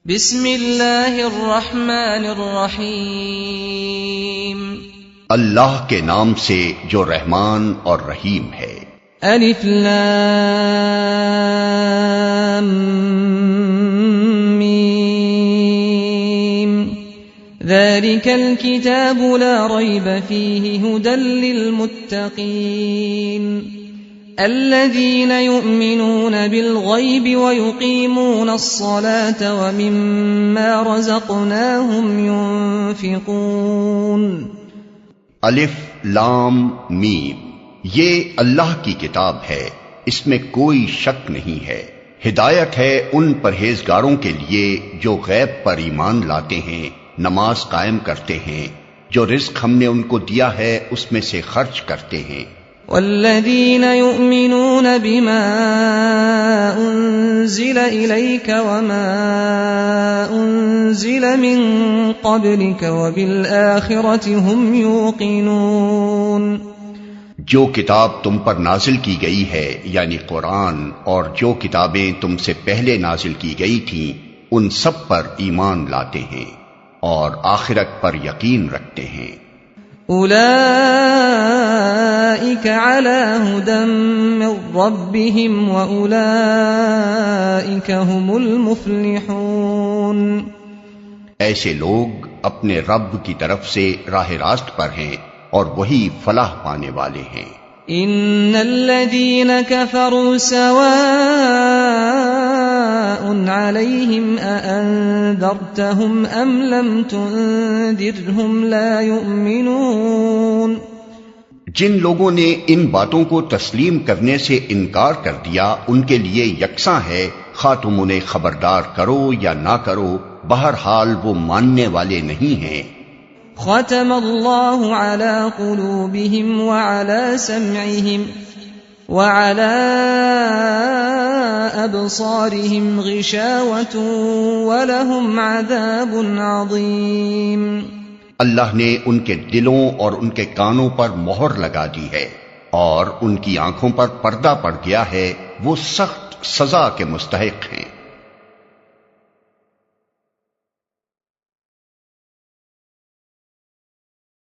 بسم اللہ الرحمن الرحیم اللہ کے نام سے جو رحمان اور رحیم ہے۔ الف لام میم ذالک الکتاب لا ریب فیہ ھدی للمتقین الذين يؤمنون بالغيب ويقيمون الصلاة ومما رزقناهم ينفقون۔ الف لام میم، یہ اللہ کی کتاب ہے، اس میں کوئی شک نہیں ہے، ہدایت ہے ان پرہیزگاروں کے لیے جو غیب پر ایمان لاتے ہیں، نماز قائم کرتے ہیں، جو رزق ہم نے ان کو دیا ہے اس میں سے خرچ کرتے ہیں۔ والذین یؤمنون بما انزل الیک وما انزل من قبلک وبالآخرۃ هم یوقنون۔ جو کتاب تم پر نازل کی گئی ہے یعنی قرآن، اور جو کتابیں تم سے پہلے نازل کی گئی تھیں ان سب پر ایمان لاتے ہیں اور آخرت پر یقین رکھتے ہیں۔ اولئک علی ھدی من ربہم واولئک ھم المفلحون۔ ایسے لوگ اپنے رب کی طرف سے راہ راست پر ہیں اور وہی فلاح پانے والے ہیں۔ ان الذین کفروا سواء علیہم اانذرتہم ام لم تنذرہم لا یؤمنون۔ جن لوگوں نے ان باتوں کو تسلیم کرنے سے انکار کر دیا ان کے لیے یکساں ہے، خواہ تم انہیں خبردار کرو یا نہ کرو، بہرحال وہ ماننے والے نہیں ہیں۔ ختم اللہ علی قلوبہم وعلی سمعہم وعلی ابصارہم غشاوۃ ولہم عذاب عظیم۔ اللہ نے ان کے دلوں اور ان کے کانوں پر مہر لگا دی ہے اور ان کی آنکھوں پر پردہ پڑ گیا ہے، وہ سخت سزا کے مستحق ہیں۔